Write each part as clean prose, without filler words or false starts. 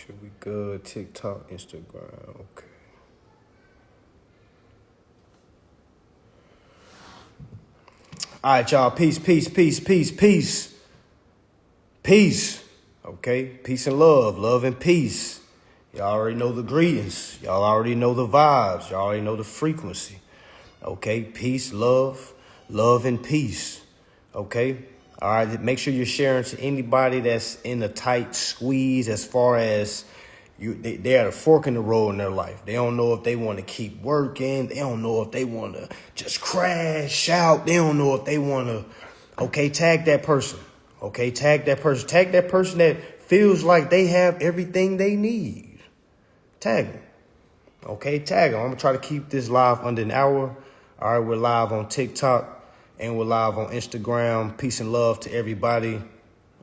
Should we good? TikTok, Instagram. Okay. All right, y'all. Peace, peace, peace, peace, peace. Peace. Okay. Peace and love. Love and peace. Y'all already know the greetings. Y'all already know the vibes. Y'all already know the frequency. Okay. Peace, love, love and peace. Okay. All right. Make sure you're sharing to anybody that's in a tight squeeze as far as they're at a fork in the road in their life. They don't know if they want to keep working. They don't know if they want to just crash out. They don't know if they want to, okay, tag that person. Okay, tag that person. Tag that person that feels like they have everything they need. Tag them. Okay, tag them. I'm going to try to keep this live under an hour. All right, we're live on TikTok and we're live on Instagram. Peace and love to everybody.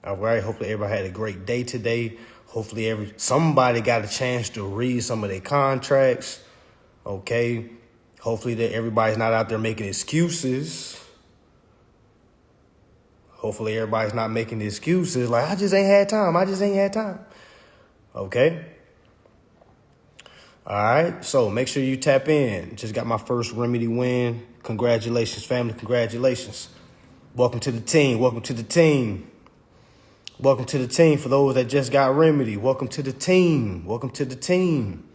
All right, hopefully everybody had a great day today. Hopefully somebody got a chance to read some of their contracts. Okay. Hopefully that everybody's not out there making excuses. Hopefully everybody's not making excuses like, I just ain't had time. I just ain't had time. Okay. All right. So make sure you tap in. Just got my first Remedy win. Congratulations, family. Congratulations. Welcome to the team. Welcome to the team. Welcome to the team. For those that just got Remedy, welcome to the team. Welcome to the team.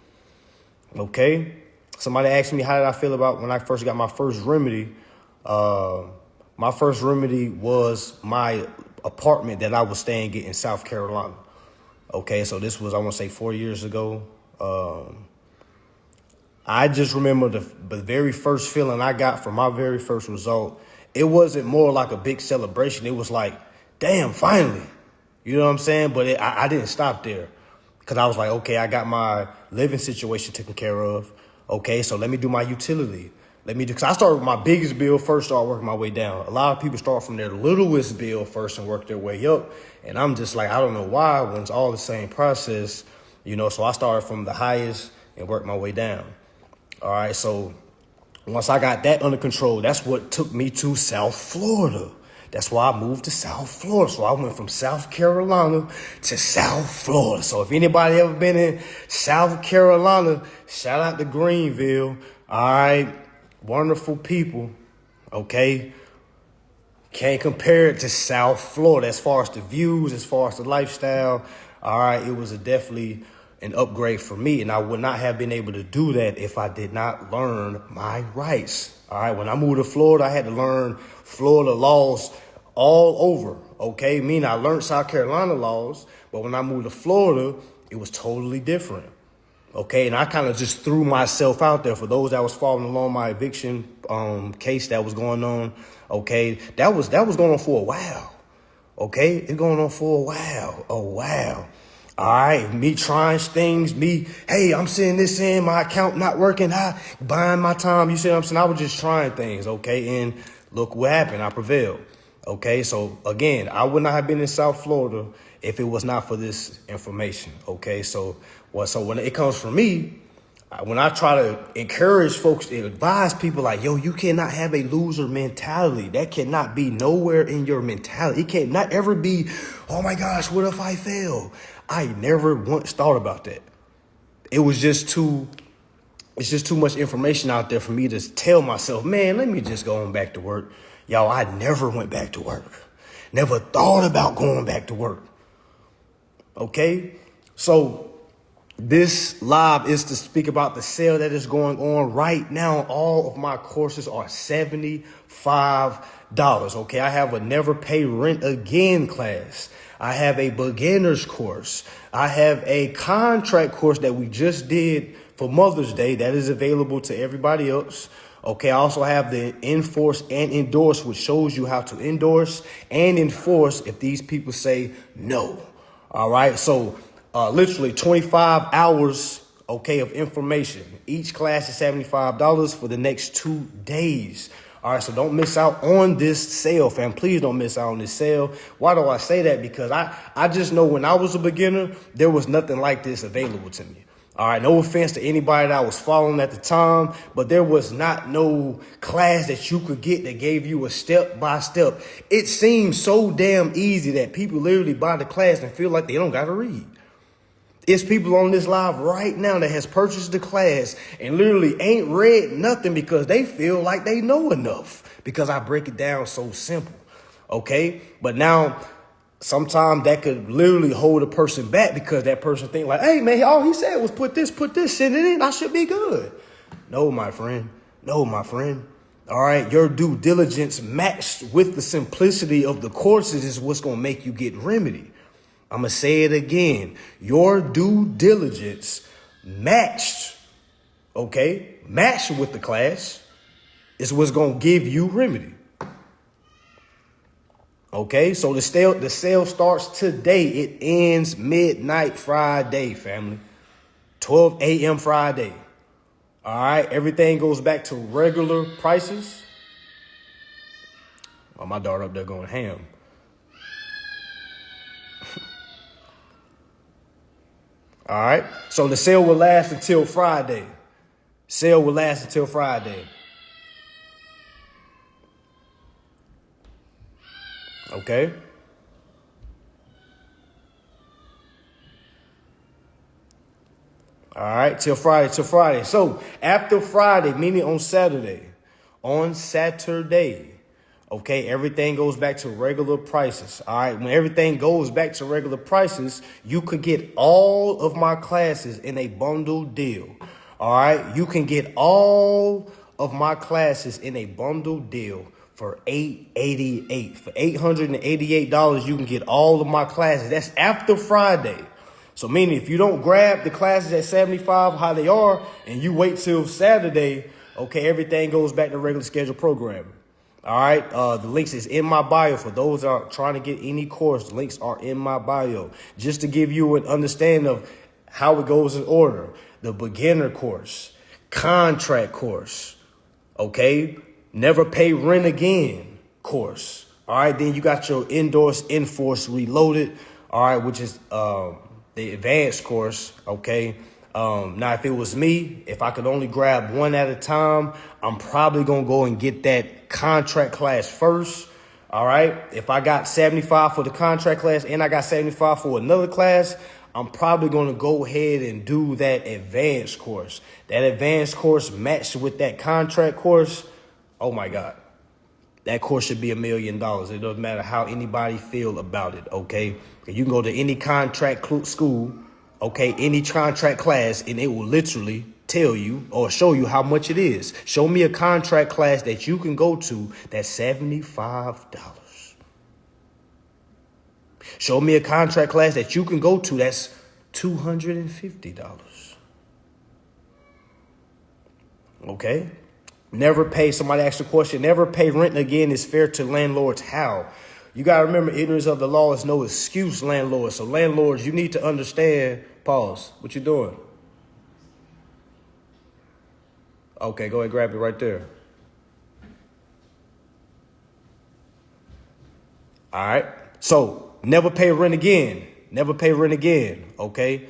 Okay. Somebody asked me, how did I feel about when I first got my first Remedy? My first Remedy was my apartment that I was staying in South Carolina. Okay. So this was, I want to say 4 years ago. I just remember the very first feeling I got from my very first result. It wasn't more like a big celebration. It was like, damn, finally. You know what I'm saying? But I didn't stop there because I was like, okay, I got my living situation taken care of. Okay, so let me do my utility. Because I started with my biggest bill first, start working my way down. A lot of people start from their littlest bill first and work their way up. And I'm just like, I don't know why when it's all the same process, so I started from the highest and worked my way down. All right, so once I got that under control, that's what took me to South Florida. That's why I moved to South Florida. So I went from South Carolina to South Florida. So if anybody ever been in South Carolina, shout out to Greenville. All right. Wonderful people. Okay. Can't compare it to South Florida as far as the views, as far as the lifestyle. All right. It was definitely an upgrade for me. And I would not have been able to do that if I did not learn my rights. All right. When I moved to Florida, I had to learn Florida laws all over. Okay. Meaning I learned South Carolina laws, but when I moved to Florida, it was totally different. Okay. And I kind of just threw myself out there for those that was following along my eviction case that was going on. Okay. That was going on for a while. Okay. It's going on for a while. Oh, wow. All right, me trying things, hey, I'm sending this in, my account not working, buying my time, you see what I'm saying? I was just trying things, okay? And look what happened, I prevailed, okay? So, again, I would not have been in South Florida if it was not for this information, okay? So when it comes from me, when I try to encourage folks, advise people like, yo, you cannot have a loser mentality. That cannot be nowhere in your mentality. It cannot ever be, oh my gosh, what if I fail? I never once thought about that. It's just too much information out there for me to tell myself, man, let me just go on back to work. Y'all, I never went back to work. Never thought about going back to work. Okay? So this live is to speak about the sale that is going on right now. All of my courses are $75. Okay, I have a never pay rent again class. I have a beginner's course. I have a contract course that we just did for Mother's Day that is available to everybody else. Okay, I also have the enforce and endorse, which shows you how to endorse and enforce if these people say no. All right, so literally 25 hours, okay, of information. Each class is $75 for the next 2 days. All right, so don't miss out on this sale, fam. Please don't miss out on this sale. Why do I say that? Because I just know when I was a beginner, there was nothing like this available to me. All right, no offense to anybody that I was following at the time, but there was not no class that you could get that gave you a step-by-step. It seems so damn easy that people literally buy the class and feel like they don't got to read. It's people on this live right now that has purchased the class and literally ain't read nothing because they feel like they know enough because I break it down so simple. Okay. But now sometimes that could literally hold a person back because that person think like, hey man, all he said was put this shit in. I should be good. No, my friend. No, my friend. All right. Your due diligence matched with the simplicity of the courses is what's going to make you get remedy. I'm going to say it again. Your due diligence matched with the class is what's going to give you remedy. Okay, so the sale starts today. It ends midnight Friday, family. 12 a.m. Friday. All right, everything goes back to regular prices. Oh, my daughter up there going ham. All right. So the sale will last until Friday. Sale will last until Friday. Okay. All right. Till Friday. So after Friday, meaning on Saturday, okay, everything goes back to regular prices. All right. When everything goes back to regular prices, you could get all of my classes in a bundle deal. All right. You can get all of my classes in a bundle deal for $888. For $888, you can get all of my classes. That's after Friday. So meaning if you don't grab the classes at $75, how they are, and you wait till Saturday, okay, everything goes back to regular scheduled programming. All right. The links is in my bio for those that are trying to get any course. The links are in my bio just to give you an understanding of how it goes in order. The beginner course, contract course. Okay. Never pay rent again course. All right. Then you got your Enforce Reloaded. All right. Which is, the advanced course. Okay. Now, if it was me, if I could only grab one at a time, I'm probably going to go and get that contract class first. All right. If I got 75 for the contract class and I got 75 for another class, I'm probably going to go ahead and do that advanced course. That advanced course matched with that contract course. Oh, my God. That course should be $1 million. It doesn't matter how anybody feel about it. OK, you can go to any contract school. OK, any contract class, and it will literally tell you or show you how much it is. Show me a contract class that you can go to that's $75. Show me a contract class that you can go to that's $250. OK, never pay. Somebody asked a question. Never pay rent again is fair to landlords. How? You got to remember, ignorance of the law is no excuse, landlords. So landlords, you need to understand. Pause. What you doing? Okay, go ahead, grab it right there. All right. So never pay rent again. Never pay rent again. Okay.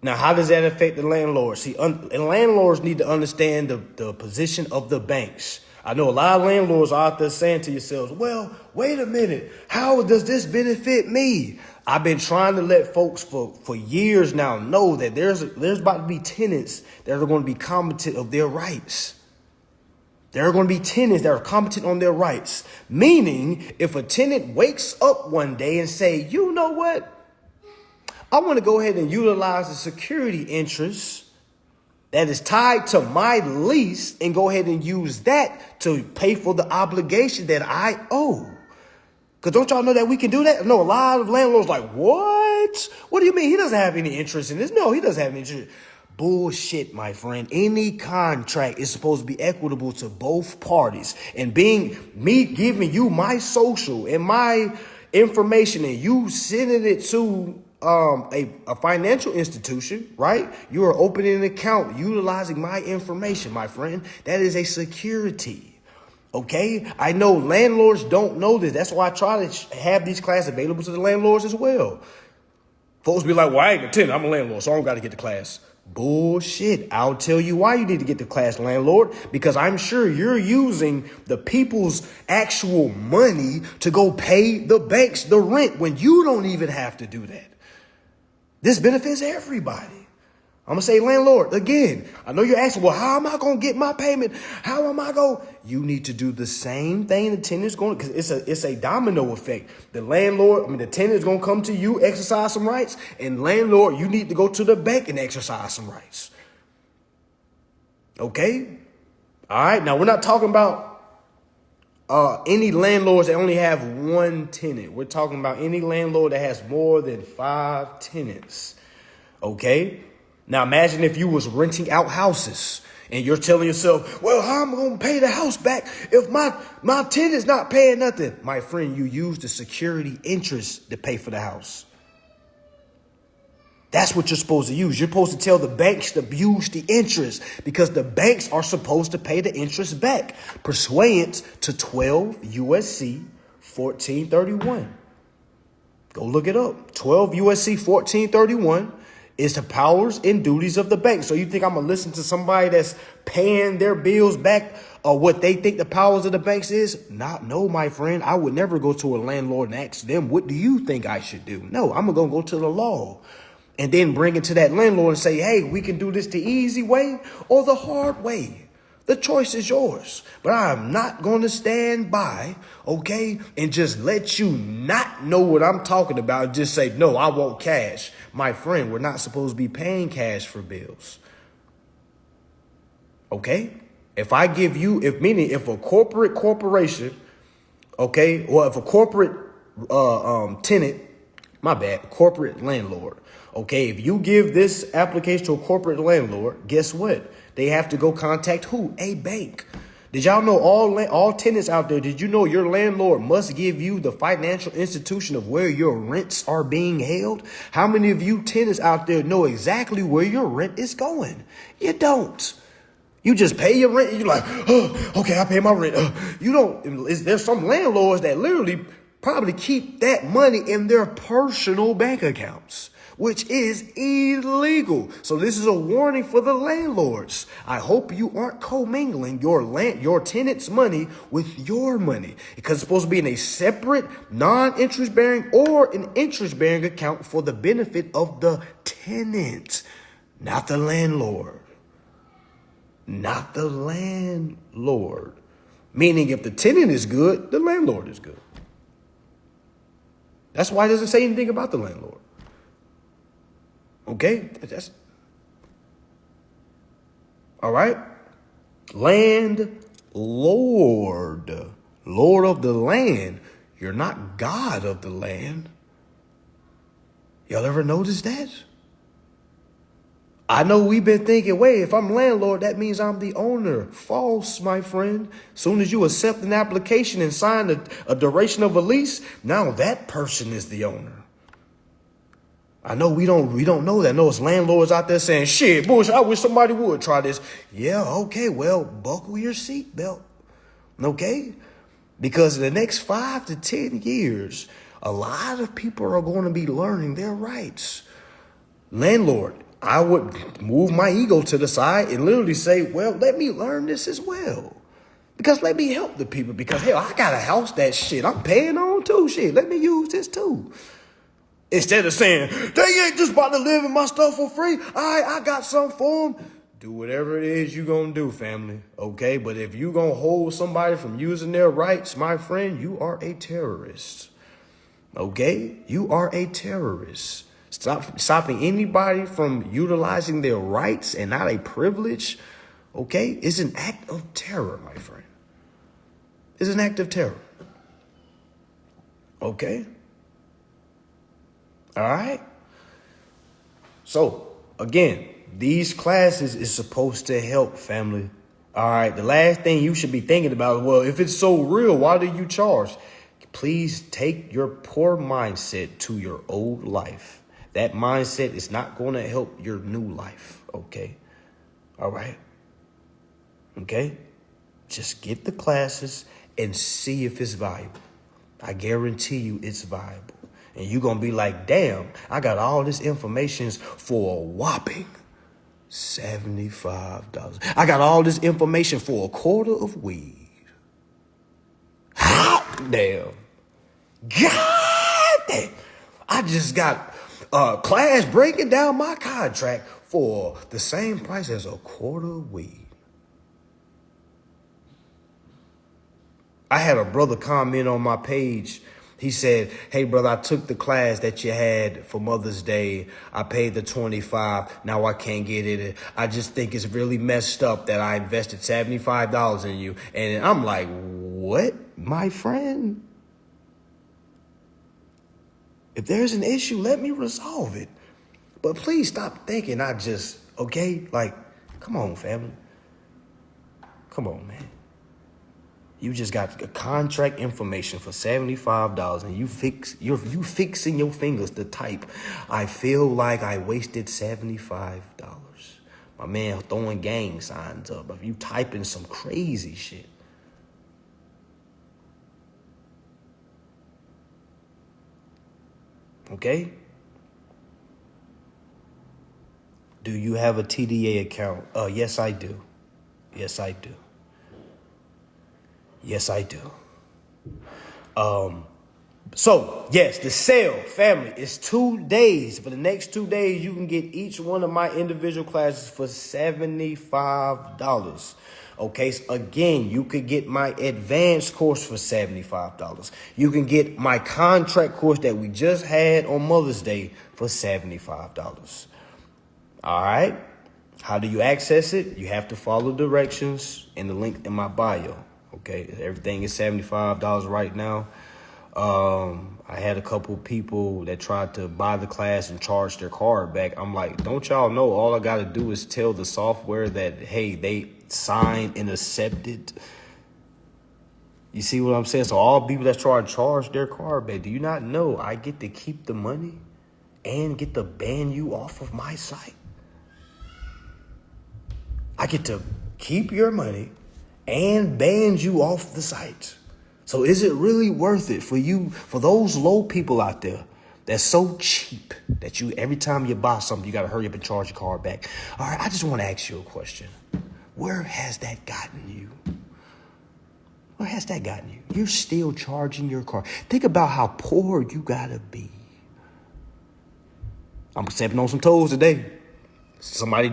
Now, how does that affect the landlord? See, landlords need to understand the position of the banks. I know a lot of landlords are out there saying to yourselves, well, wait a minute. How does this benefit me? I've been trying to let folks for years now know that there's about to be tenants that are going to be competent of their rights. There are going to be tenants that are competent on their rights. Meaning, if a tenant wakes up one day and say, you know what? I want to go ahead and utilize the security interest that is tied to my lease and go ahead and use that to pay for the obligation that I owe. Because don't y'all know that we can do that? No, a lot of landlords like, what? What do you mean? He doesn't have any interest in this. No, he doesn't have any interest. Bullshit, my friend. Any contract is supposed to be equitable to both parties. And being me giving you my social and my information and you sending it to a financial institution, right? You are opening an account utilizing my information, my friend. That is a security. Okay. I know landlords don't know this. That's why I try to have these classes available to the landlords as well. Folks be like, well, I ain't a tenant. I'm a landlord, so I don't got to get the class. Bullshit. I'll tell you why you need to get the class, landlord, because I'm sure you're using the people's actual money to go pay the banks the rent when you don't even have to do that. This benefits everybody. I'm going to say, landlord, again, I know you're asking, well, how am I going to get my payment? How am I going? You need to do the same thing the tenant's going to, because it's a domino effect. The tenant is going to come to you, exercise some rights, and landlord, you need to go to the bank and exercise some rights. Okay? All right. Now, we're not talking about any landlords that only have one tenant. We're talking about any landlord that has more than 5 tenants. Okay? Now, imagine if you was renting out houses and you're telling yourself, well, how am I going to pay the house back if my tenant's not paying nothing? My friend, you use the security interest to pay for the house. That's what you're supposed to use. You're supposed to tell the banks to use the interest because the banks are supposed to pay the interest back pursuant to 12 USC 1431. Go look it up. 12 USC 1431 is the powers and duties of the bank. So you think I'm going to listen to somebody that's paying their bills back or what they think the powers of the banks is? No, my friend. I would never go to a landlord and ask them, what do you think I should do? No, I'm going to go to the law and then bring it to that landlord and say, hey, we can do this the easy way or the hard way. The choice is yours, but I'm not going to stand by, okay, and just let you not know what I'm talking about. Just say, no, I want cash. My friend, we're not supposed to be paying cash for bills. Okay? If a corporation, okay, or if a corporate tenant, corporate landlord, okay, if you give this application to a corporate landlord, guess what? They have to go contact who? A bank. Did y'all know all tenants out there, did you know your landlord must give you the financial institution of where your rents are being held? How many of you tenants out there know exactly where your rent is going? You don't. You just pay your rent and you're like, oh, okay, I pay my rent. You don't. There's some landlords that literally probably keep that money in their personal bank accounts, which is illegal. So this is a warning for the landlords. I hope you aren't commingling your tenant's money with your money, because it's supposed to be in a separate non-interest bearing or an interest bearing account for the benefit of the tenant, not the landlord. Not the landlord. Meaning if the tenant is good, the landlord is good. That's why it doesn't say anything about the landlord. Okay, that's all right. Landlord, Lord of the land. You're not God of the land. Y'all ever notice that? I know we've been thinking, wait, if I'm landlord, that means I'm the owner. False, my friend. Soon as you accept an application and sign a duration of a lease, now that person is the owner. I know we don't know that. I know it's landlords out there saying, shit, bullshit, I wish somebody would try this. Yeah, okay, well, buckle your seatbelt, okay? Because in the next 5 to 10 years, a lot of people are going to be learning their rights. Landlord, I would move my ego to the side and literally say, well, let me learn this as well. Because let me help the people. Because, hell, I got a house that shit I'm paying on too. Shit, let me use this too. Instead of saying, they ain't just about to live in my stuff for free. I got something for them. Do whatever it is you gonna do, family, okay? But if you gonna hold somebody from using their rights, my friend, you are a terrorist, okay? You are a terrorist. Stopping anybody from utilizing their rights and not a privilege, okay, is an act of terror, my friend. It's an act of terror, okay? All right. So again, these classes is supposed to help, family. All right. The last thing you should be thinking about is, well, if it's so real, why do you charge? Please take your poor mindset to your old life. That mindset is not going to help your new life. Okay. All right. Okay. Just get the classes and see if it's viable. I guarantee you it's viable. And you're going to be like, damn, I got all this information for a whopping $75. I got all this information for a quarter of weed. Hot damn. God damn. I just got Class breaking down my contract for the same price as a quarter of weed. I had a brother comment on my page. He said, hey, brother, I took the class that you had for Mother's Day. I paid the $25. Now I can't get it. I just think it's really messed up that I invested $75 in you. And I'm like, what, my friend? If there's an issue, let me resolve it. But please stop thinking I just, okay? Like, come on, family. Come on, man. You just got a contract information for $75 and you fixing your fingers to type. I feel like I wasted $75. My man throwing gang signs up. If you typing some crazy shit. Okay? Do you have a TDA account? Yes, I do. Yes, I do. Yes, I do. So, yes, the sale, family, is 2 days. For the next 2 days, you can get each one of my individual classes for $75. Okay, so again, you could get my advanced course for $75. You can get my contract course that we just had on Mother's Day for $75. All right? How do you access it? You have to follow directions in the link in my bio. Okay, everything is $75 right now. I had a couple people that tried to buy the class and charge their card back. I'm like, don't y'all know all I got to do is tell the software that, hey, they signed and accepted. You see what I'm saying? So all people that try to charge their card back, do you not know I get to keep the money and get to ban you off of my site? I get to keep your money and bans you off the site. So is it really worth it for you, for those low people out there that's so cheap that you, every time you buy something, you got to hurry up and charge your card back? All right, I just want to ask you a question. Where has that gotten you? Where has that gotten you? You're still charging your card. Think about how poor you got to be. I'm stepping on some toes today. Somebody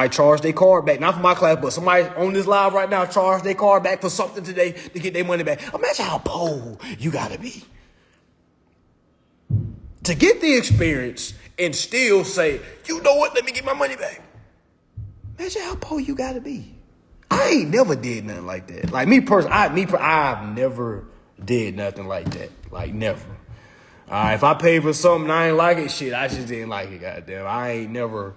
charged their card back, not for my class, but somebody on this live right now charged their card back for something today to get their money back. Imagine how poor you gotta be to get the experience and still say, you know what, let me get my money back. Imagine how poor you gotta be. I ain't never did nothing like that. Like me personally, I've never did nothing like that. Like never. If I paid for something I ain't like it, shit, I just didn't like it, goddamn. I ain't never.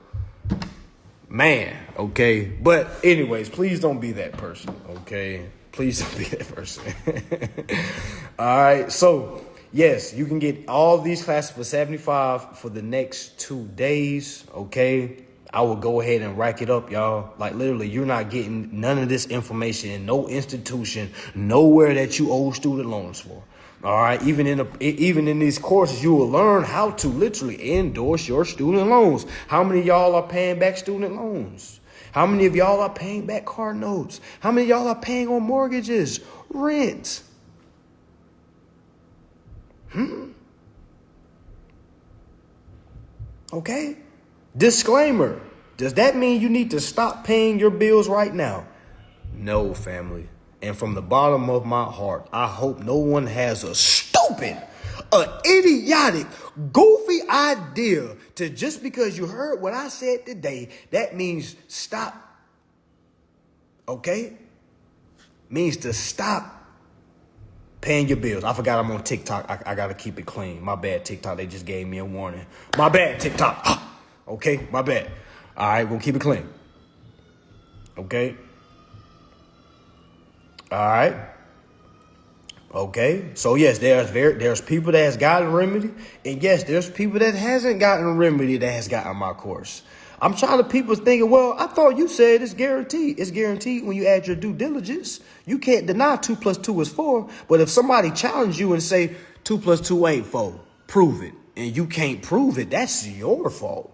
Man, okay. But anyways, please don't be that person, okay? Please don't be that person. All right. So, yes, you can get all these classes for $75 for the next 2 days, okay? I will go ahead and rack it up, y'all. Like, literally, you're not getting none of this information in no institution, nowhere that you owe student loans for. All right, even in these courses, you will learn how to literally endorse your student loans. How many of y'all are paying back student loans? How many of y'all are paying back car notes? How many of y'all are paying on mortgages, rent? Okay. Disclaimer. Does that mean you need to stop paying your bills right now? No, family. And from the bottom of my heart, I hope no one has a stupid, idiotic, goofy idea to just because you heard what I said today, that means stop. Okay? Means to stop paying your bills. I forgot I'm on TikTok. I got to keep it clean. My bad, TikTok. They just gave me a warning. My bad, TikTok. Okay? My bad. All right, we'll keep it clean. Okay? All right. Okay. So yes, there's people that has gotten remedy, and yes, there's people that hasn't gotten remedy that has gotten my course. I'm trying to people thinking, well, I thought you said it's guaranteed. It's guaranteed when you add your due diligence. You can't deny 2 + 2 is 4. But if somebody challenge you and say 2 + 2 ain't 4, prove it, and you can't prove it, that's your fault.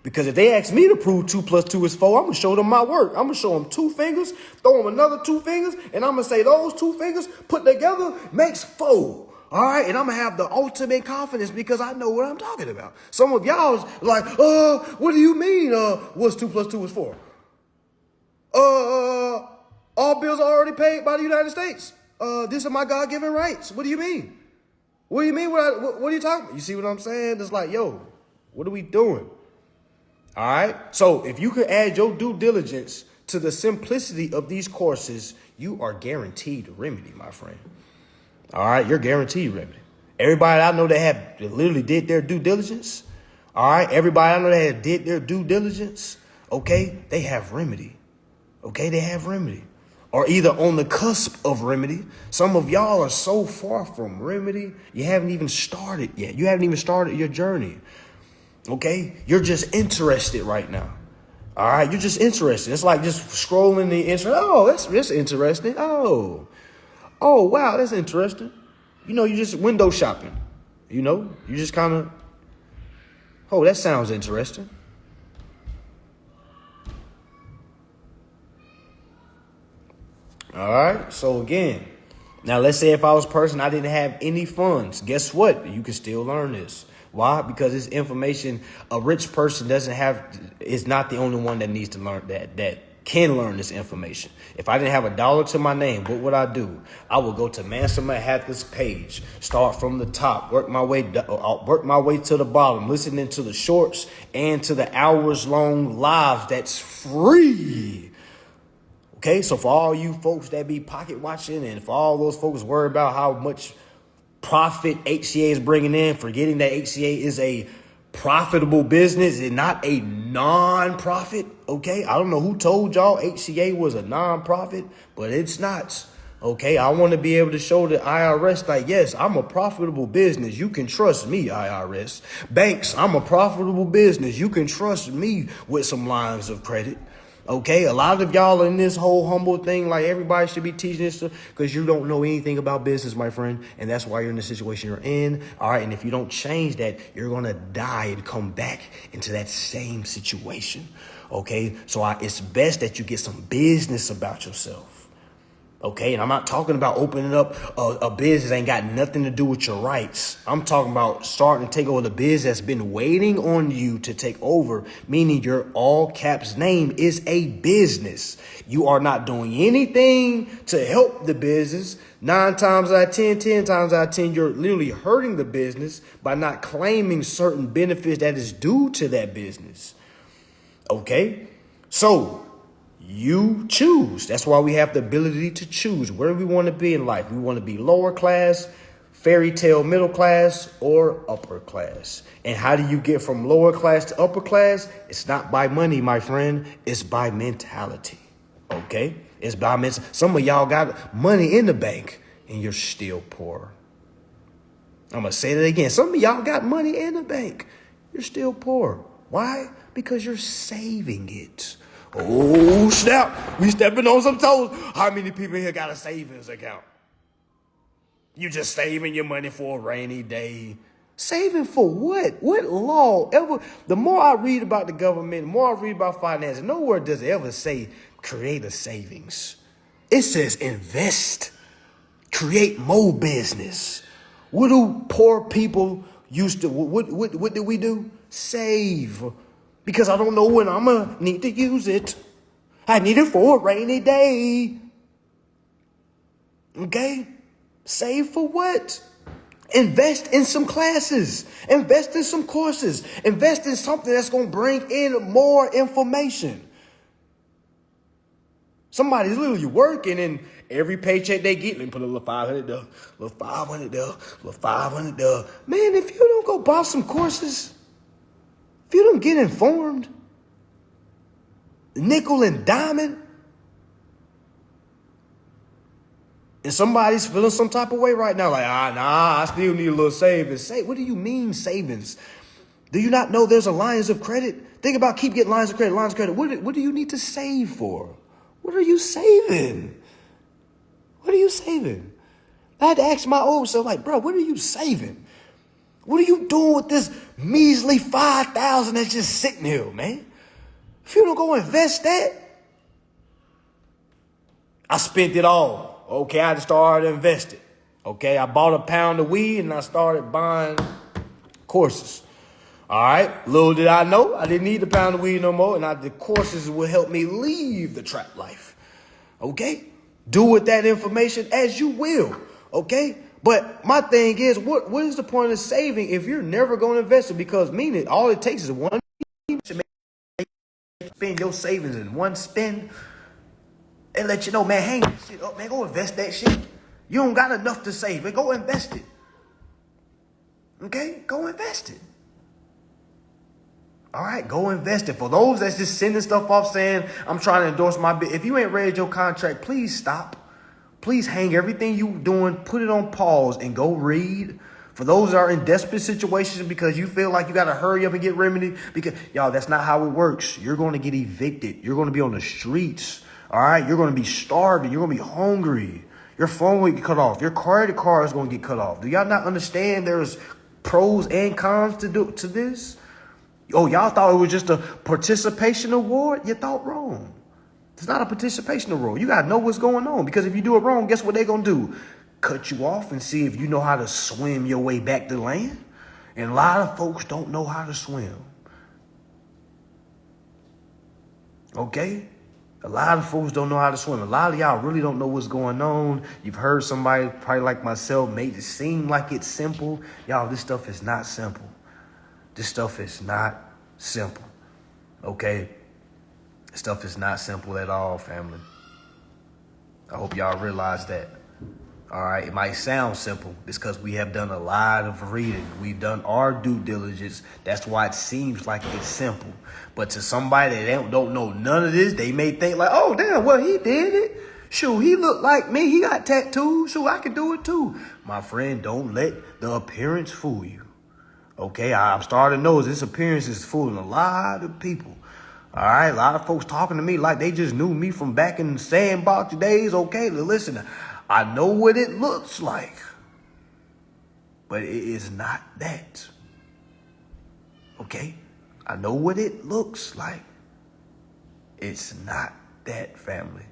Because if they ask me to prove 2 + 2 is 4, I'm going to show them my work. I'm going to show them 2 fingers, throw them another 2 fingers, and I'm going to say those 2 fingers put together makes 4. All right, and I'm going to have the ultimate confidence because I know what I'm talking about. Some of y'all is like, what do you mean what's 2 plus 2 is 4? All bills are already paid by the United States. These are my God-given rights. What do you mean? What do you mean? What are you talking about? You see what I'm saying? It's like, yo, what are we doing? All right. So if you could add your due diligence to the simplicity of these courses, you are guaranteed remedy, my friend. All right. You're guaranteed remedy. Everybody I know that literally did their due diligence. All right. Everybody I know that did their due diligence. Okay. They have remedy. Okay. They have remedy. Or either on the cusp of remedy. Some of y'all are so far from remedy, you haven't even started yet. You haven't even started your journey. Okay? You're just interested right now. All right? You're just interested. It's like just scrolling the internet. Oh, that's interesting. Oh, wow, that's interesting. You know, you're just window shopping. You know, you just kind of, oh, that sounds interesting. All right. So again, now let's say if I was a person, I didn't have any funds. Guess what? You can still learn this. Why? Because it's information a rich person doesn't have. Is not the only one that needs to learn that can learn this information. If I didn't have $1 to my name, what would I do? I would go to Mansa Mahatma's page, start from the top, work my way to the bottom, listening to the shorts and to the hours-long lives that's free. Okay, so for all you folks that be pocket watching and for all those folks worried about how much profit HCA is bringing in, forgetting that HCA is a profitable business and not a non-profit, okay? I don't know who told y'all HCA was a non-profit, but it's not, okay? I want to be able to show the IRS like, yes, I'm a profitable business. You can trust me, IRS. Banks, I'm a profitable business. You can trust me with some lines of credit. Okay, a lot of y'all in this whole humble thing, like everybody should be teaching this because you don't know anything about business, my friend. And that's why you're in the situation you're in. All right. And if you don't change that, you're going to die and come back into that same situation. Okay. So it's best that you get some business about yourself. Okay, and I'm not talking about opening up a business that ain't got nothing to do with your rights. I'm talking about starting to take over the business that's been waiting on you to take over, meaning your all caps name is a business. You are not doing anything to help the business. 10 times out of 10, you're literally hurting the business by not claiming certain benefits that is due to that business. Okay, so you choose. That's why we have the ability to choose where we want to be in life. We want to be lower class, fairy tale middle class, or upper class. And how do you get from lower class to upper class? It's not by money, my friend. It's by mentality. Okay? It's by mentality. Some of y'all got money in the bank and you're still poor. I'm going to say that again. Some of y'all got money in the bank. You're still poor. Why? Because you're saving it. Oh, snap. We stepping on some toes. How many people here got a savings account? You just saving your money for a rainy day. Saving for what? What law ever? The more I read about the government, the more I read about finance, nowhere does it ever say create a savings. It says invest. Create more business. What do poor people used to, what did we do? Save. Because I don't know when I'm going to need to use it. I need it for a rainy day. Okay? Save for what? Invest in some classes. Invest in some courses. Invest in something that's going to bring in more information. Somebody's literally working and every paycheck they get, they put a little $500, little $500, little $500. Man, if you don't go buy some courses, if you don't get informed, nickel and diamond, and somebody's feeling some type of way right now, like, I still need a little savings. What do you mean savings? Do you not know there's a lines of credit? Think about keep getting lines of credit. What do you need to save for? What are you saving? What are you saving? I had to ask my old self, like, bro, what are you saving? What are you doing with this measly $5,000 that's just sitting here, man? If you don't go invest that, I spent it all. Okay, I just started investing. Okay, I bought a pound of weed and I started buying courses. All right, little did I know, I didn't need a pound of weed no more, and the courses will help me leave the trap life. Okay, do with that information as you will. Okay, but my thing is, what is the point of saving if you're never going to invest it? Because meaning all it takes is one to spend your savings in one spend and let you know, man, hang this shit up, man, go invest that shit. You don't got enough to save, man, go invest it. Okay, go invest it. All right, go invest it. For those that's just sending stuff off saying, I'm trying to endorse my bid. If you ain't read your contract, please stop. Please hang everything you doing, put it on pause and go read. For those that are in desperate situations because you feel like you got to hurry up and get remedy, because y'all, that's not how it works. You're going to get evicted. You're going to be on the streets. All right, you're going to be starving. You're going to be hungry. Your phone will get cut off. Your credit card is going to get cut off. Do y'all not understand there's pros and cons to this? Oh, y'all thought it was just a participation award? You thought wrong. It's not a participation award. You got to know what's going on, because if you do it wrong, guess what they're going to do? Cut you off and see if you know how to swim your way back to land. And a lot of folks don't know how to swim. Okay? A lot of folks don't know how to swim. A lot of y'all really don't know what's going on. You've heard somebody probably like myself made it seem like it's simple. Y'all, this stuff is not simple. This stuff is not simple. Okay? This stuff is not simple at all, family. I hope y'all realize that. All right, it might sound simple. It's because we have done a lot of reading. We've done our due diligence. That's why it seems like it's simple. But to somebody that don't know none of this, they may think like, oh, damn, well, he did it. Shoot, he looked like me. He got tattoos. Shoot, I can do it too. My friend, don't let the appearance fool you. Okay, I'm starting to notice this appearance is fooling a lot of people. All right, a lot of folks talking to me like they just knew me from back in the sandbox days. Okay, listen, I know what it looks like, but it is not that. Okay, I know what it looks like. It's not that, family.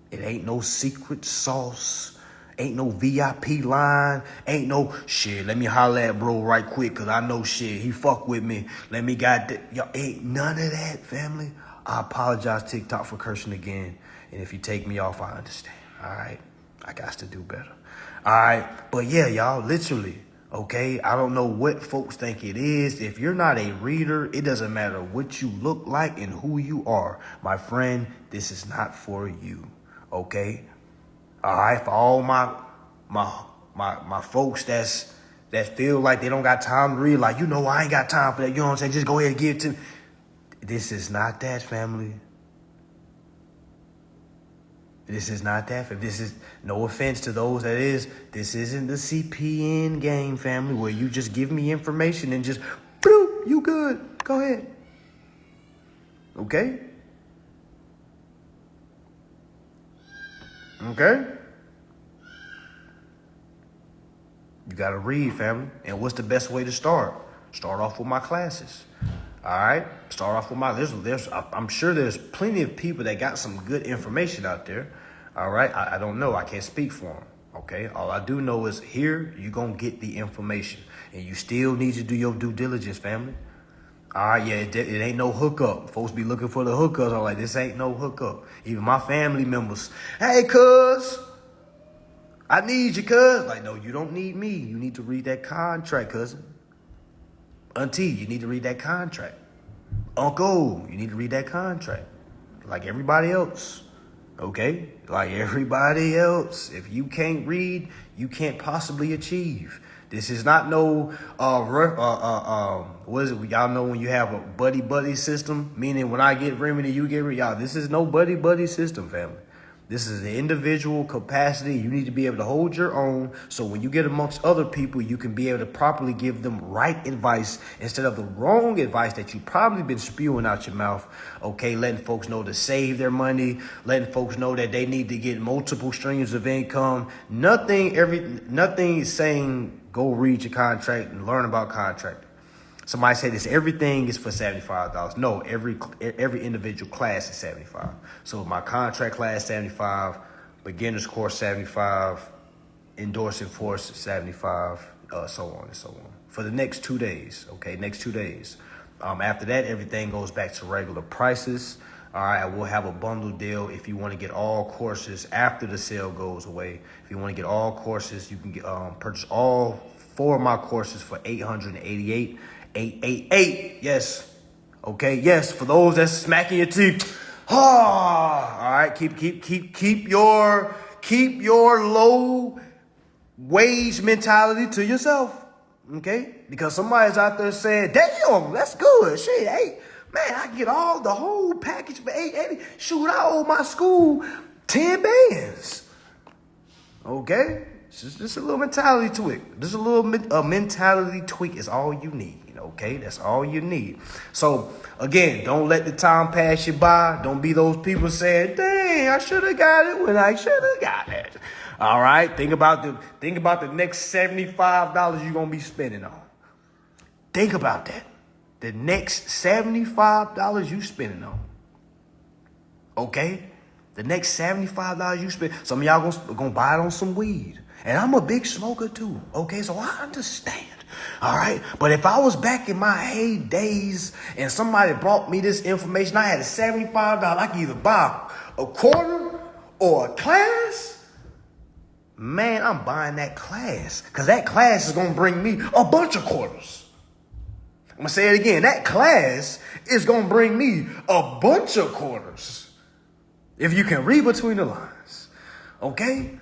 It ain't no secret sauce. Ain't no VIP line. Ain't no shit. Let me holler at bro right quick, because I know shit. He fuck with me. Let me got that. Y'all ain't none of that, family. I apologize, TikTok, for cursing again. And if you take me off, I understand. All right. I got to do better. All right. But yeah, y'all, literally. Okay. I don't know what folks think it is. If you're not a reader, it doesn't matter what you look like and who you are. My friend, this is not for you. Okay. All right, for all my folks that feel like they don't got time to read, like, you know, I ain't got time for that. You know what I'm saying? Just go ahead and give it to me. This is not that, family. This is not that. This is, no offense to those that is, this isn't the CPN game, family, where you just give me information and just, bloop, you good. Go ahead. Okay? Okay? You got to read, family. And what's the best way to start? Start off with my classes. All right? Start off with I'm sure there's plenty of people that got some good information out there. All right? I don't know. I can't speak for them. Okay? All I do know is here, you're going to get the information. And you still need to do your due diligence, family. All right, yeah, it ain't no hookup. Folks be looking for the hookups. I'm like, this ain't no hookup. Even my family members, hey, cuz, I need you, cuz. Like, no, you don't need me. You need to read that contract, cousin. Auntie, you need to read that contract. Uncle, you need to read that contract. Like everybody else, okay? Like everybody else. If you can't read, you can't possibly achieve. This is not no, what is it? Y'all know when you have a buddy system, meaning when I get remedy, you get remedy. Y'all, this is no buddy system, family. This is an individual capacity. You need to be able to hold your own. So when you get amongst other people, you can be able to properly give them right advice instead of the wrong advice that you probably been spewing out your mouth. Okay, letting folks know to save their money, letting folks know that they need to get multiple streams of income. Nothing saying go read your contract and learn about contracting. Somebody said this, everything is for $75. No, every individual class is $75. So my contract class, $75, beginner's course, $75, endorsing Force 75, so on and so on. For the next 2 days, okay, next 2 days. After that, everything goes back to regular prices. All right, we'll have a bundle deal if you want to get all courses after the sale goes away. If you want to get all courses, you can get, purchase all 4 of my courses for $888. Yes. Okay, yes, for those that's smacking your teeth. All right, keep your low wage mentality to yourself. Okay? Because somebody's out there saying, damn, that's good. Shit, hey, man, I can get the whole package for $880. Shoot, I owe my school 10 bands. Okay? It's just a little mentality tweak. Just a little mentality tweak is all you need. Okay, that's all you need. So again, don't let the time pass you by. Don't be those people saying, dang, I should have got it when I should have got it. All right, think about the next $75 you're gonna be spending on. Think about that. The next $75 you spending on. Okay? The next $75 you spend. Some of y'all gonna buy it on some weed. And I'm a big smoker too. Okay, so I understand. All right. But if I was back in my heydays and somebody brought me this information, I had a $75, I could either buy a quarter or a class. Man, I'm buying that class because that class is going to bring me a bunch of quarters. I'm going to say it again. That class is going to bring me a bunch of quarters. If you can read between the lines. Okay?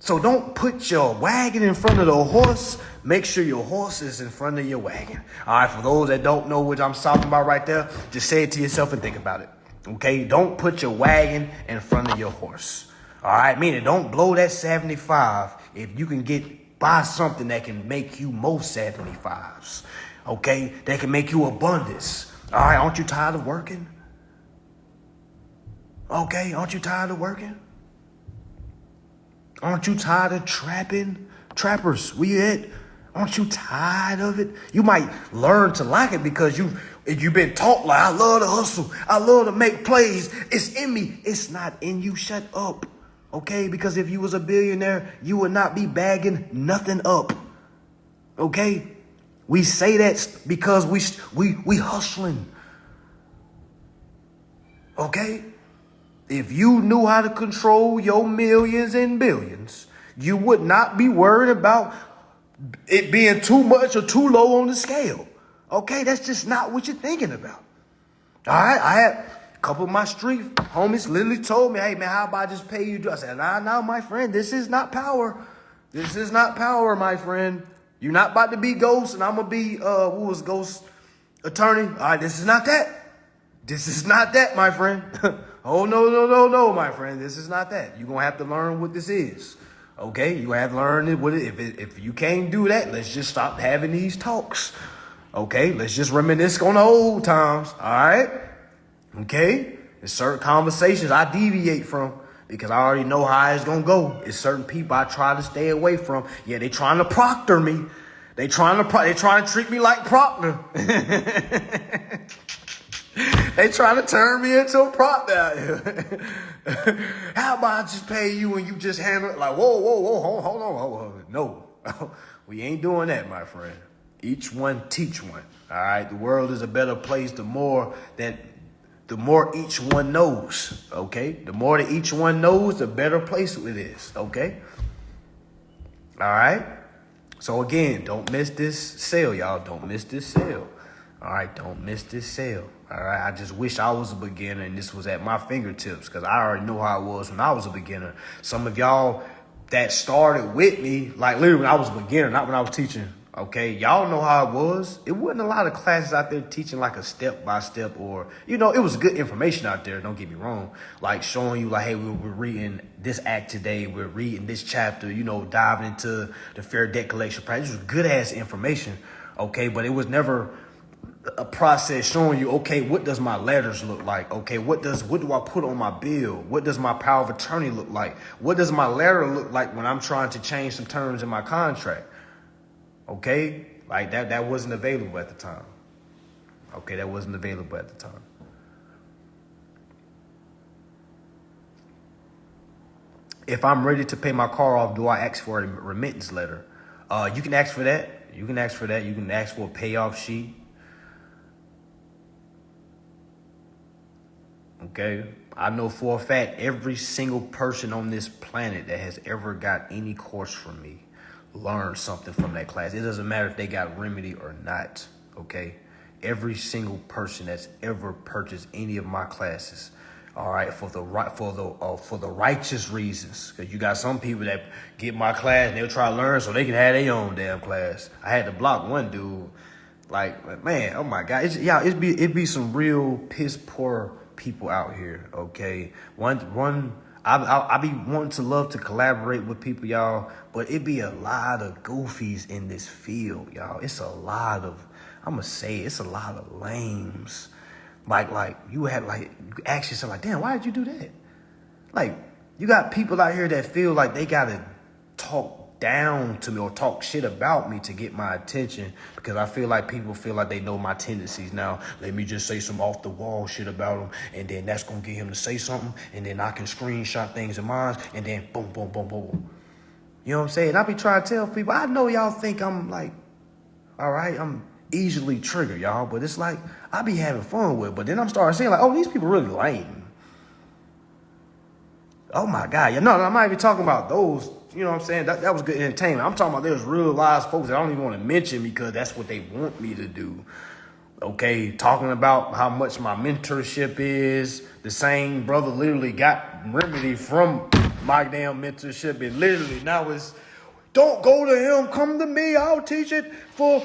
So don't put your wagon in front of the horse. Make sure your horse is in front of your wagon. All right, for those that don't know what I'm talking about right there, just say it to yourself and think about it. Okay, don't put your wagon in front of your horse. All right, meaning don't blow that 75 if you can buy something that can make you more 75s. Okay, that can make you abundance. All right, aren't you tired of working? Okay, aren't you tired of working? Aren't you tired of trapping? Trappers, where you at? Aren't you tired of it? You might learn to like it because you've been taught like, I love to hustle. I love to make plays. It's in me. It's not in you. Shut up. Okay? Because if you was a billionaire, you would not be bagging nothing up. Okay? We say that because we hustling. Okay? If you knew how to control your millions and billions, you would not be worried about it being too much or too low on the scale. Okay, that's just not what you're thinking about. All right, I had a couple of my street homies literally told me, hey, man, how about I just pay you? I said, nah, my friend, this is not power. This is not power, my friend. You're not about to be Ghost, and I'm going to be, who was Ghost attorney? All right, this is not that. This is not that, my friend. Oh, no, my friend. This is not that. You're going to have to learn what this is. Okay? You have to learn it. If you can't do that, let's just stop having these talks. Okay? Let's just reminisce on the old times. All right? Okay? There's certain conversations I deviate from because I already know how it's going to go. It's certain people I try to stay away from. Yeah, they trying to proctor me. They trying to treat me like Proctor. They trying to turn me into a prop out here. How about I just pay you and you just handle it? Like, whoa, hold on. No, we ain't doing that, my friend. Each one teach one. All right, the world is a better place the more each one knows. Okay, the more that each one knows, the better place it is. Okay, all right. So again, don't miss this sale, y'all. Don't miss this sale. All right, don't miss this sale. All right, I just wish I was a beginner and this was at my fingertips because I already know how it was when I was a beginner. Some of y'all that started with me, like literally when I was a beginner, not when I was teaching, okay? Y'all know how it was. It wasn't a lot of classes out there teaching like a step-by-step or, it was good information out there, don't get me wrong. Like showing you like, hey, we're reading this act today. We're reading this chapter, diving into the Fair Debt Collection practice. This was good-ass information, okay? But it was never a process showing you, okay, what does my letters look like? Okay, what do I put on my bill? What does my power of attorney look like? What does my letter look like when I'm trying to change some terms in my contract? Okay, like that wasn't available at the time. Okay, that wasn't available at the time. If I'm ready to pay my car off, do I ask for a remittance letter? You can ask for that. You can ask for that. You can ask for a payoff sheet. Okay. I know for a fact every single person on this planet that has ever got any course from me learned something from that class. It doesn't matter if they got remedy or not. Okay. Every single person that's ever purchased any of my classes, all right, for the righteous reasons. Because you got some people that get my class and they'll try to learn so they can have their own damn class. I had to block one dude. Like, man, oh my God, it'd be some real piss poor people out here. Okay, I be wanting to love to collaborate with people, y'all, but it be a lot of goofies in this field, y'all. It's a lot of, it's a lot of lames. Like you ask yourself, like, damn, why did you do that? Like, you got people out here that feel like they gotta talk down to me or talk shit about me to get my attention, because I feel like people feel like they know my tendencies. Now, let me just say some off the wall shit about him, and then that's gonna get him to say something, and then I can screenshot things of mine, and then boom, boom, boom, boom. You know what I'm saying? I be trying to tell people, I know y'all think I'm like, all right, I'm easily triggered, y'all, but it's like, I be having fun with it. But then I'm starting saying like, oh, these people really lame. Oh my God. Yeah, no, I'm not even talking about those. You know what I'm saying? That was good entertainment. I'm talking about there's real live folks that I don't even want to mention because that's what they want me to do. Okay, talking about how much my mentorship is. The same brother literally got remedy from my damn mentorship. And literally now it's, don't go to him, come to me, I'll teach it for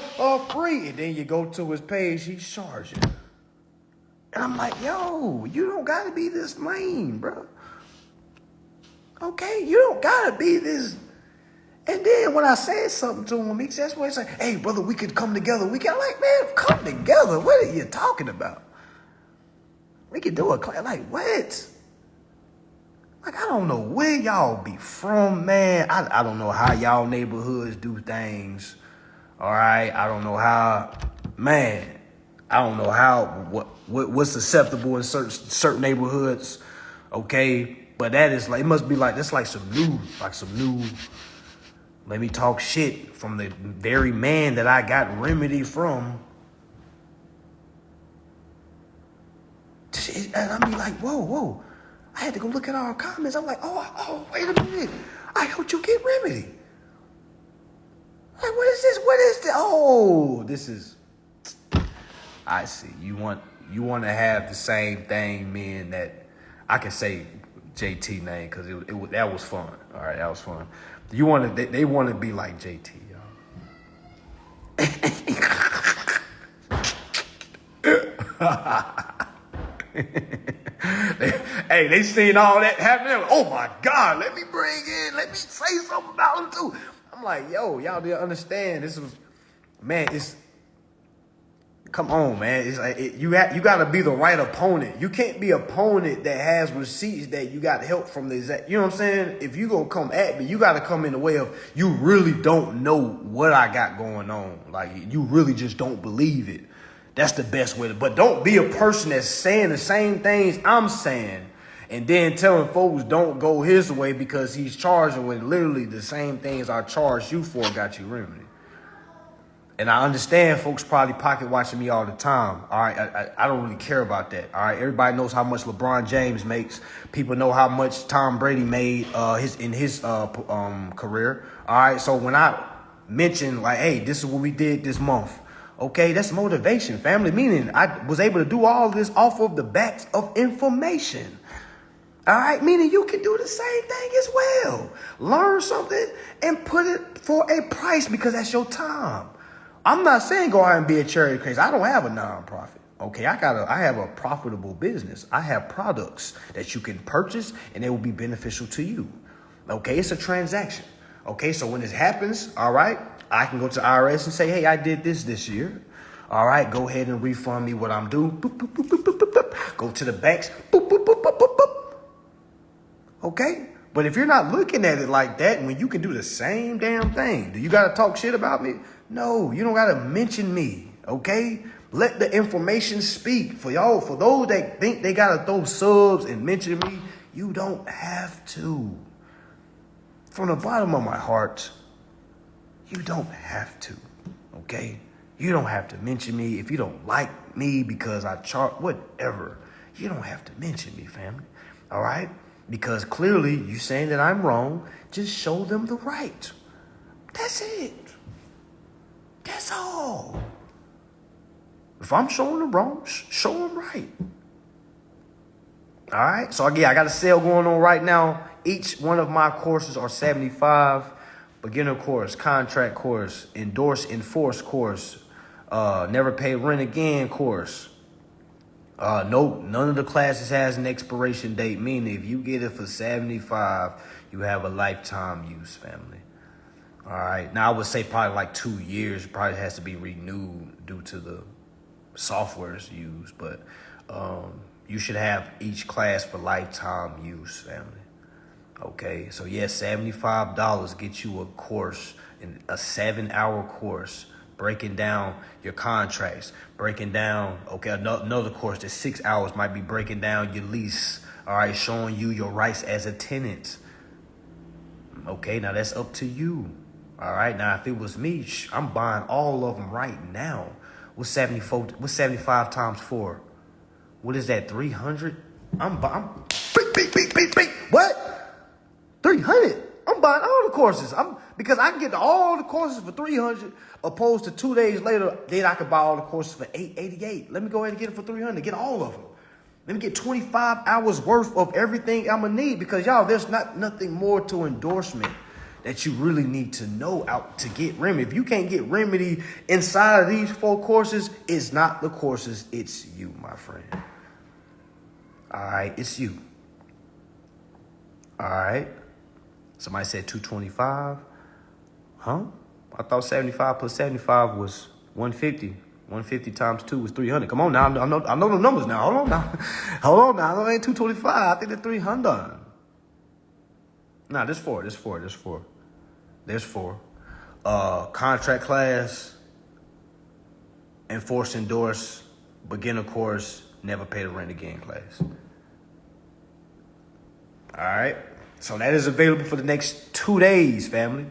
free. And then you go to his page, he's charging. And I'm like, yo, you don't gotta be this lame, bro. Okay, you don't gotta be this. And then when I said something to him, that's when he said, hey, brother, we could come together. We can, like, man, come together. What are you talking about? We could do a class. Like, what? Like, I don't know where y'all be from, man. I don't know how y'all neighborhoods do things. All right. I don't know how, man. I don't know how, what's acceptable in certain neighborhoods. Okay. But that is like, it must be like, that's like some new, let me talk shit from the very man that I got remedy from. And I be like, whoa. I had to go look at our comments. I'm like, oh, wait a minute. I helped you get remedy. Like, what is this? Oh, this is, I see. You want to have the same thing, man, that I can say JT name, because that was fun. All right, that was fun. They want to be like JT, y'all. They seen all that happening. Oh my God, let me say something about him too. I'm like, yo, y'all didn't understand. This was, man, come on, man. It's like, you got to be the right opponent. You can't be an opponent that has receipts that you got help from the exact, you know what I'm saying? If you gonna come at me, you got to come in the way of, you really don't know what I got going on. Like, you really just don't believe it. That's the best way but don't be a person that's saying the same things I'm saying and then telling folks don't go his way because he's charging with literally the same things I charged you for got you remedy. And I understand folks probably pocket watching me all the time. All right, I don't really care about that. All right, everybody knows how much LeBron James makes. People know how much Tom Brady made in his career. All right, so when I mention like, hey, this is what we did this month. Okay, that's motivation, family. Meaning I was able to do all this off of the backs of information. All right, meaning you can do the same thing as well. Learn something and put it for a price because that's your time. I'm not saying go out and be a charity case. I don't have a nonprofit. Okay, I have a profitable business. I have products that you can purchase and they will be beneficial to you. Okay, it's a transaction. Okay, so when this happens, all right, I can go to IRS and say, hey, I did this year. All right, go ahead and refund me what I'm due. Boop, boop, boop, boop, boop, boop, boop. Go to the banks. Boop, boop, boop, boop, boop, boop. Okay, but if you're not looking at it like that, when you can do the same damn thing, do you got to talk shit about me? No, you don't got to mention me. Okay, let the information speak for y'all. For those that think they got to throw subs and mention me, you don't have to. from the bottom of my heart, you don't have to, okay? You don't have to mention me if you don't like me because I chart, whatever. You don't have to mention me, family, all right? Because clearly you saying that I'm wrong. Just show them the right. That's it. That's all. If I'm showing them wrong, show them right. All right. So again, I got a sale going on right now. Each one of my courses are $75. Beginner course, contract course, enforce course, never pay rent again course. None of the classes has an expiration date, meaning if you get it for $75, you have a lifetime use, family. All right. Now, I would say probably like 2 years. Probably has to be renewed due to the softwares used. But you should have each class for lifetime use, family. Okay. So, yes, $75 gets you a course, a 7-hour course, breaking down your contracts, breaking down, okay, another course that's 6 hours might be breaking down your lease. All right. Showing you your rights as a tenant. Okay. Now, that's up to you. All right, now if it was me, I'm buying all of them right now. What's 75 times 4? What is that, 300? What? 300? I'm buying all the courses. Because I can get all the courses for 300, opposed to 2 days later, then I could buy all the courses for $888. Let me go ahead and get it for 300. Get all of them. Let me get 25 hours worth of everything I'm gonna need, because y'all, there's nothing more to endorsement that you really need to know out to get Remedy. If you can't get Remedy inside of these 4 courses, it's not the courses, it's you, my friend. All right, it's you. All right. Somebody said 225. Huh? I thought 75 plus 75 was 150. 150 times 2 was 300. Come on now, I know the numbers now. Hold on now. Hold on now. It ain't 225. I think it's 300. Nah, there's 4. There's 4. Contract class, enforce, endorse, beginner course, never pay the rent again class. All right. So that is available for the next 2 days, family.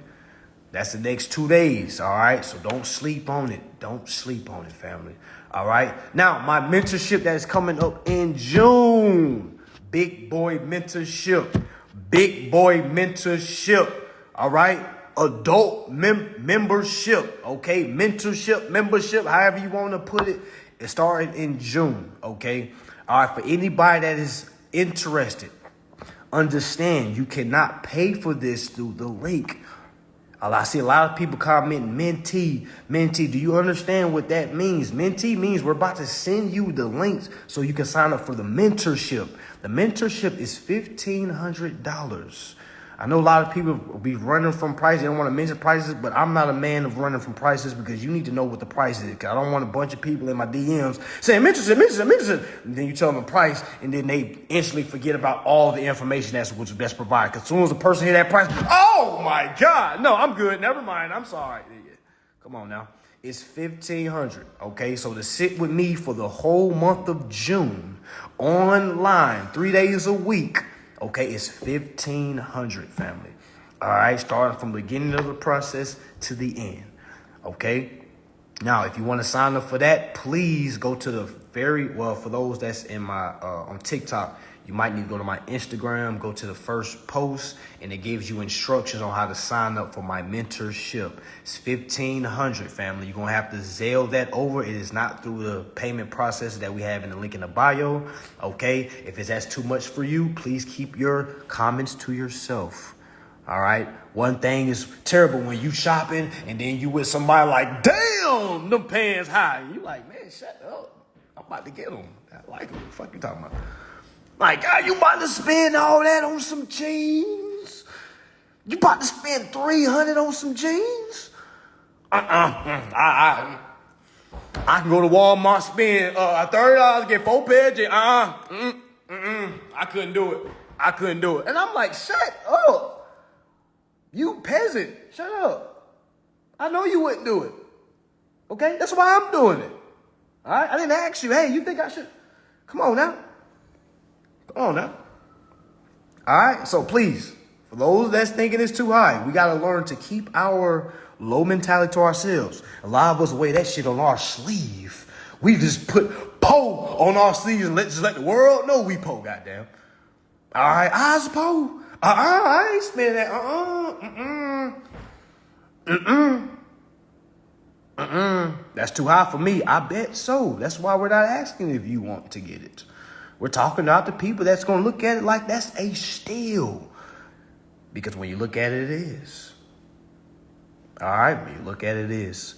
That's the next 2 days. All right. So don't sleep on it. Don't sleep on it, family. All right. Now, my mentorship that is coming up in June. Big boy mentorship. Big boy mentorship. All right. Adult membership, okay? Mentorship, membership, however you want to put it. It started in June, okay? All right, for anybody that is interested, understand you cannot pay for this through the link. I see a lot of people commenting, Mentee. Do you understand what that means? Mentee means we're about to send you the links so you can sign up for the mentorship. The mentorship is $1,500. I know a lot of people will be running from prices. They don't want to mention prices, but I'm not a man of running from prices, because you need to know what the price is. Because I don't want a bunch of people in my DMs saying, mention. And then you tell them the price, and then they instantly forget about all the information that's provided. Because as soon as a person hear that price, oh my God, no, I'm good. Never mind. I'm sorry. Come on now. It's $1,500. Okay, so to sit with me for the whole month of June online, 3 days a week. Okay, it's $1,500, family. All right, starting from the beginning of the process to the end. Okay. Now, if you want to sign up for that, please go to the for those that's in my on TikTok, you might need to go to my Instagram, go to the first post, and it gives you instructions on how to sign up for my mentorship. It's $1,500, family. You're going to have to Zelle that over. It is not through the payment process that we have in the link in the bio. Okay. If that's too much for you, please keep your comments to yourself. All right. One thing is terrible when you shopping and then you with somebody like, damn, them pants high. And you like, man, shut up. I'm about to get them. I like them. What the fuck you talking about? Like, God, you about to spend all that on some jeans? You about to spend $300 on some jeans? I can go to Walmart, spend $30, get 4 pairs of jeans. I couldn't do it. And I'm like, shut up. You peasant. Shut up. I know you wouldn't do it. Okay? That's why I'm doing it. All right? I didn't ask you, hey, you think I should? Come on now. All right? So please, For those that's thinking it's too high, we got to learn to keep our low mentality to ourselves. A lot of us wear that shit on our sleeve. We just put Poe on our sleeves and just let the world know we Poe, goddamn. All right, I's Poe. I ain't spending that. That's too high for me. I bet so. That's why we're not asking if you want to get it. We're talking about the people that's going to look at it like that's a steal. Because when you look at it, it is. All right, when you look at it, it is.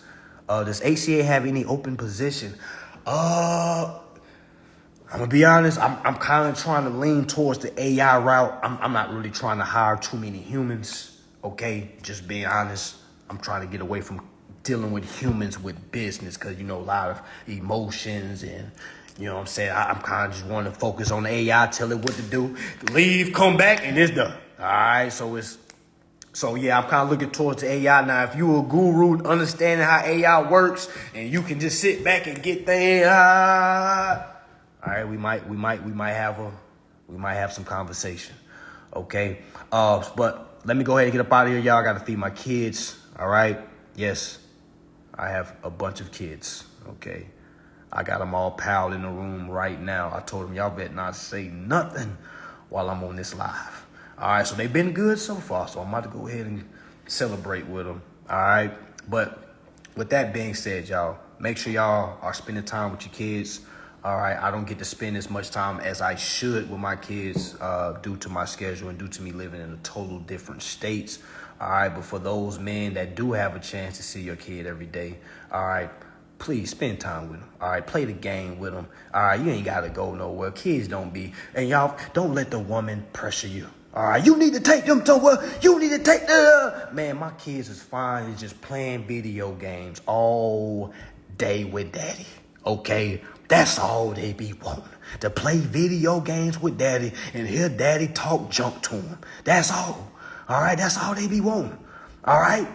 Does HCA have any open position? I'm gonna be honest. I'm kind of trying to lean towards the AI route. I'm not really trying to hire too many humans. Okay, just being honest. I'm trying to get away from dealing with humans with business because, you know, a lot of emotions and, you know what I'm saying? I'm kind of just want to focus on the AI, tell it what to do, leave, come back, and it's done. All right, so yeah, I'm kind of looking towards the AI. Now, if you a guru understanding how AI works and you can just sit back and get things, all right, we might have some conversation. Okay. But let me go ahead and get up out of here, y'all. I gotta feed my kids. All right. Yes, I have a bunch of kids. Okay. I got them all piled in the room right now. I told them, y'all better not say nothing while I'm on this live. All right, so they've been good so far, so I'm about to go ahead and celebrate with them. All right, but with that being said, y'all, make sure y'all are spending time with your kids. All right, I don't get to spend as much time as I should with my kids due to my schedule and due to me living in a total different states. All right, but for those men that do have a chance to see your kid every day, all right, please spend time with them. All right, play the game with them. All right, you ain't got to go nowhere. Kids don't be, and y'all don't let the woman pressure you. All right, you need to take them somewhere. You need to take the... Man, my kids is fine. It's just playing video games all day with daddy. Okay, that's all they be wanting. To play video games with daddy and hear daddy talk junk to them. That's all. All right, that's all they be wanting. All right.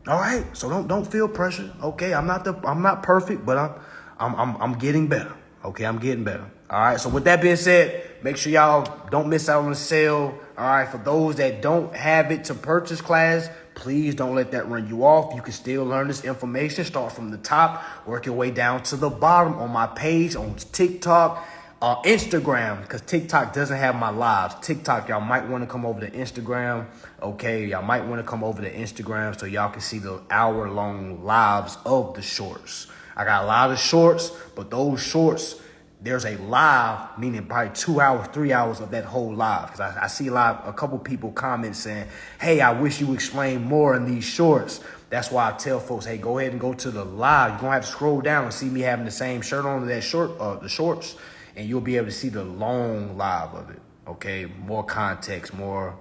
All right, so don't feel pressure. Okay, I'm not perfect, but I'm getting better. Okay, I'm getting better. All right, so with that being said, make sure y'all don't miss out on the sale. All right, for those that don't have it to purchase class, please don't let that run you off. You can still learn this information. Start from the top, work your way down to the bottom on my page, on TikTok, Instagram, because TikTok doesn't have my lives. TikTok, y'all might want to come over to Instagram. Okay, y'all might want to come over to Instagram so y'all can see the hour-long lives of the shorts. I got a lot of shorts, but those shorts, there's a live, meaning probably 2 hours, 3 hours of that whole live. Because I see a couple people comment saying, hey, I wish you explained more in these shorts. That's why I tell folks, hey, go ahead and go to the live. You're going to have to scroll down and see me having the same shirt on to that the shorts. And you'll be able to see the long live of it, okay? More context, more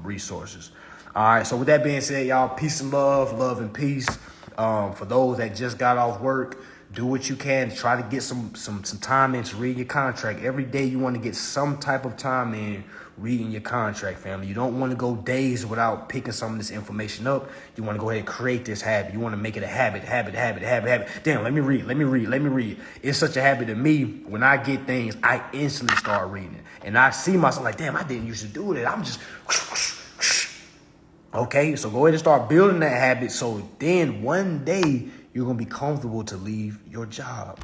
resources. All right, so with that being said, y'all, peace and love and peace. For those that just got off work, do what you can to try to get some time in to read your contract. Every day you want to get some type of time in reading your contract, family. You don't want to go days without picking some of this information up. You want to go ahead and create this habit. You want to make it a habit. Damn, let me read. It's such a habit to me. When I get things, I instantly start reading it. And I see myself like, damn, I didn't used to do that. I'm just... Okay, so go ahead and start building that habit so then one day you're going to be comfortable to leave your job.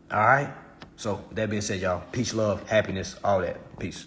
All right? So with that being said, y'all, peace, love, happiness, all that. Peace.